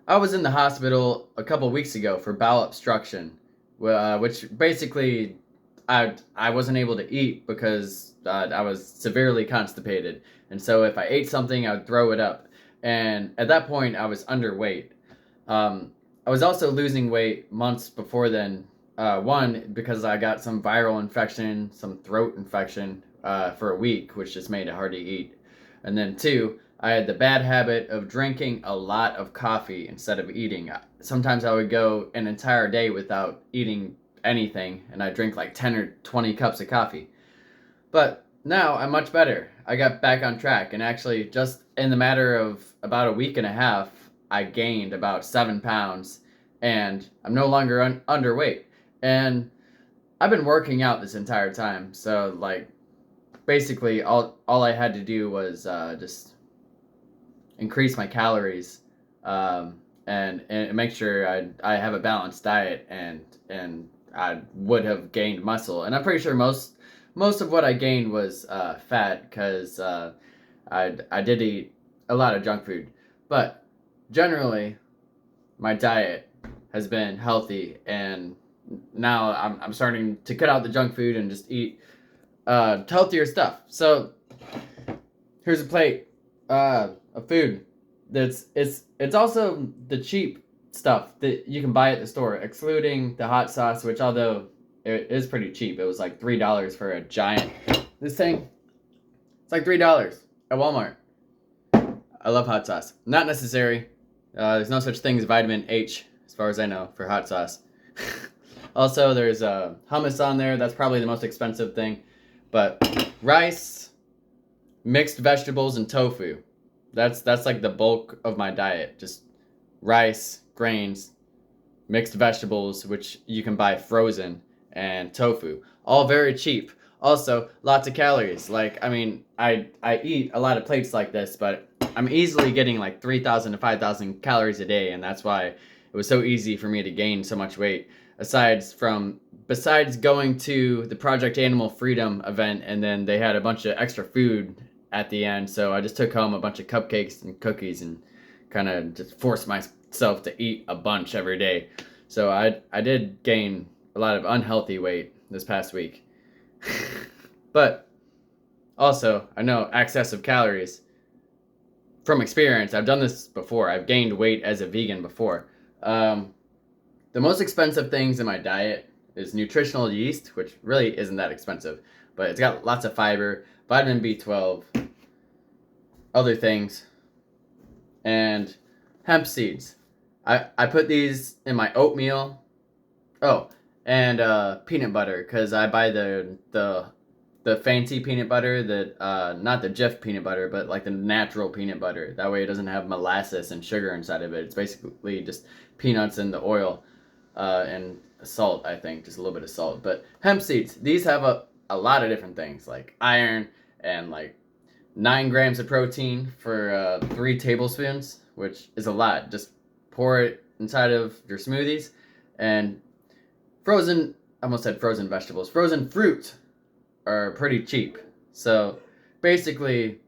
I was in the hospital a couple weeks ago for bowel obstruction, which basically I wasn't able to eat because I was severely constipated, and so if I ate something, I would throw it up. And at that point, I was underweight. I was also losing weight months before then. One, because I got some viral infection, some throat infection for a week, which just made it hard to eat. And then two, I had the bad habit of drinking a lot of coffee instead of eating. Sometimes I would go an entire day without eating anything, and I drink like 10 or 20 cups of coffee. But now I'm much better. I got back on track, and actually, just in the matter of about a week and a half, I gained about 7 pounds, and I'm no longer underweight. And I've been working out this entire time, so like basically all I had to do was just increase my calories, and make sure I have a balanced diet, and I would have gained muscle. And I'm pretty sure most of what I gained was fat because I did eat a lot of junk food, but generally my diet has been healthy, and now I'm starting to cut out the junk food and just eat healthier stuff. So here's a plate of food. It's also the cheap stuff that you can buy at the store, excluding the hot sauce, which although it is pretty cheap, it was like $3 for a giant. This thing, it's like $3 at Walmart. I love hot sauce. Not necessary. There's no such thing as vitamin H, as far as I know, for hot sauce. Also, there's hummus on there. That's probably the most expensive thing. But rice, mixed vegetables, and tofu. That's like the bulk of my diet. Just rice, grains, mixed vegetables, which you can buy frozen, and tofu. All very cheap. Also, lots of calories. Like, I mean, I eat a lot of plates like this, but I'm easily getting like 3,000 to 5,000 calories a day, and that's why it was so easy for me to gain so much weight. Besides going to the Project Animal Freedom event, and then they had a bunch of extra food at the end, so I just took home a bunch of cupcakes and cookies and kind of just forced myself to eat a bunch every day. So I did gain a lot of unhealthy weight this past week. But also, I know excess of calories from experience. I've done this before. I've gained weight as a vegan before. The most expensive things in my diet is nutritional yeast, which really isn't that expensive, but it's got lots of fiber, vitamin B12, other things, and hemp seeds. I put these in my oatmeal. Oh, and peanut butter, because I buy the fancy peanut butter that not the Jif peanut butter, but like the natural peanut butter. That way it doesn't have molasses and sugar inside of it. It's basically just peanuts and the oil, and salt, I think, just a little bit of salt. But hemp seeds, these have a lot of different things like iron and like 9 grams of protein for 3 tablespoons, which is a lot. Just pour it inside of your smoothies. And frozen, I almost said frozen vegetables, frozen fruit are pretty cheap. So basically,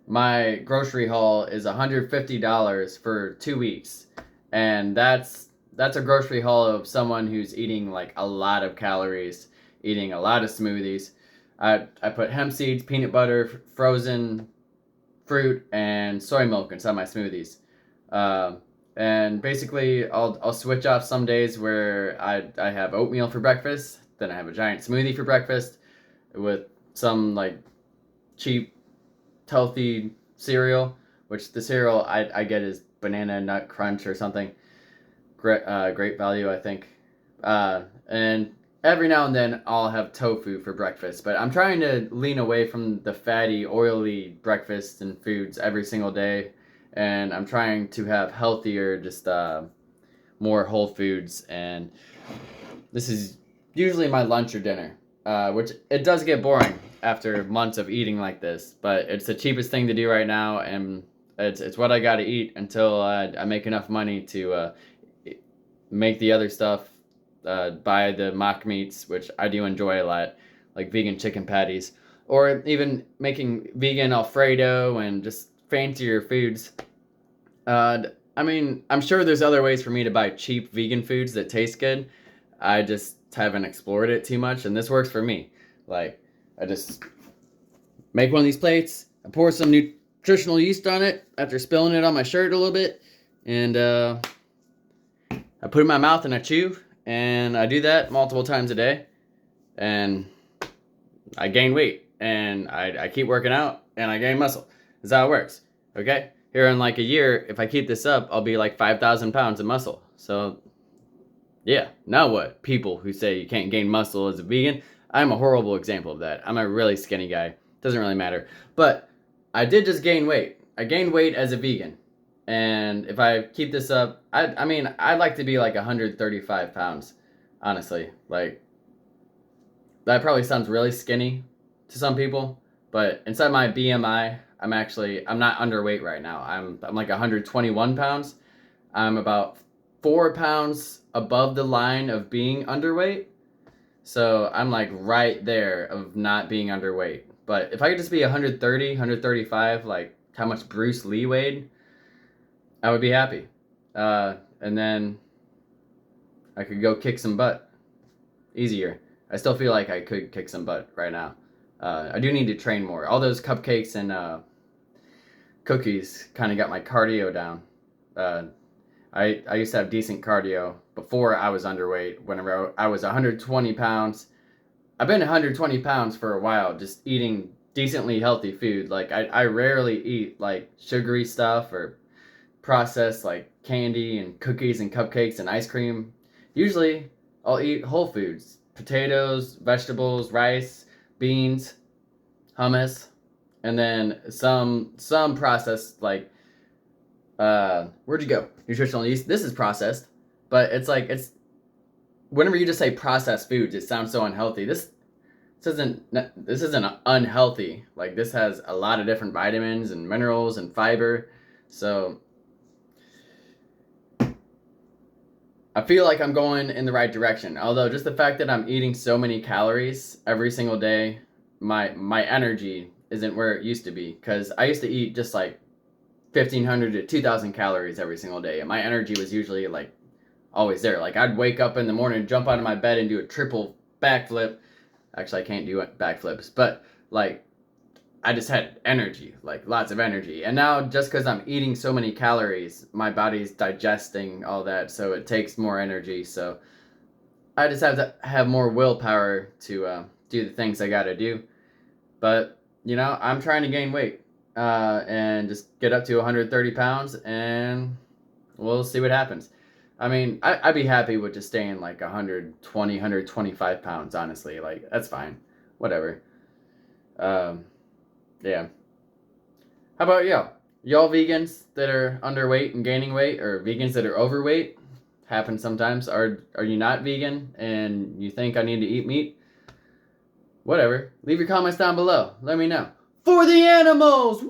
my grocery haul is $150 for 2 weeks, and that's a grocery haul of someone who's eating like a lot of calories, eating a lot of smoothies. I put hemp seeds, peanut butter, frozen fruit, and soy milk inside my smoothies. And basically, I'll switch off some days where I have oatmeal for breakfast, then I have a giant smoothie for breakfast with some like cheap, healthy cereal, which the cereal I get is Banana Nut Crunch or something. Great value, I think. And every now and then I'll have tofu for breakfast, but I'm trying to lean away from the fatty, oily breakfasts and foods every single day, and I'm trying to have healthier, just more whole foods. And this is usually my lunch or dinner, which it does get boring after months of eating like this, but it's the cheapest thing to do right now, and it's what I got to eat until I make enough money to make the other stuff, buy the mock meats, which I do enjoy a lot, like vegan chicken patties, or even making vegan Alfredo and just fancier foods. I I mean, I'm sure there's other ways for me to buy cheap vegan foods that taste good. I just haven't explored it too much, and this works for me. Like, I just make one of these plates, I pour some nutritional yeast on it after spilling it on my shirt a little bit, and I put it in my mouth and I chew, and I do that multiple times a day, and I gain weight, and I keep working out, and I gain muscle. That's how it works, okay? Here in like a year, if I keep this up, I'll be like 5,000 pounds of muscle. So, yeah, now what? People who say you can't gain muscle as a vegan, I'm a horrible example of that. I'm a really skinny guy. Doesn't really matter. But I did just gain weight. I gained weight as a vegan. And if I keep this up, I mean, I'd like to be like 135 pounds, honestly. Like, that probably sounds really skinny to some people, but inside my BMI, I'm not underweight right now. I'm like 121 pounds. I'm about 4 pounds above the line of being underweight. So I'm like right there of not being underweight. But if I could just be 130, 135, like how much Bruce Lee weighed, I would be happy. And then I could go kick some butt easier. I still feel like I could kick some butt right now. I do need to train more. All those cupcakes and cookies kind of got my cardio down. I used to have decent cardio before I was underweight. Whenever I was 120 pounds, I've been 120 pounds for a while, just eating decently healthy food. Like I rarely eat like sugary stuff or processed like candy and cookies and cupcakes and ice cream. Usually I'll eat whole foods, potatoes, vegetables, rice, beans, hummus, and then some processed like where'd you go? Nutritional yeast. This is processed, but it's whenever you just say processed foods, it sounds so unhealthy. This isn't unhealthy. Like this has a lot of different vitamins and minerals and fiber. So I feel like I'm going in the right direction. Although just the fact that I'm eating so many calories every single day, my energy isn't where it used to be. Because I used to eat just like 1,500 to 2,000 calories every single day, and my energy was usually like always there. Like I'd wake up in the morning, jump out of my bed, and do a triple backflip. Actually, I can't do backflips, but like I just had energy, like lots of energy. And now just because I'm eating so many calories, my body's digesting all that, so it takes more energy. So I just have to have more willpower to do the things I gotta do. But I'm trying to gain weight and just get up to 130 pounds, and we'll see what happens. I mean, I'd be happy with just staying like 120, 125 pounds, honestly. Like, that's fine. Whatever. Yeah. How about y'all? Y'all vegans that are underweight and gaining weight, or vegans that are overweight? Happens sometimes. Are you not vegan and you think I need to eat meat? Whatever. Leave your comments down below. Let me know. For the animals! Woo!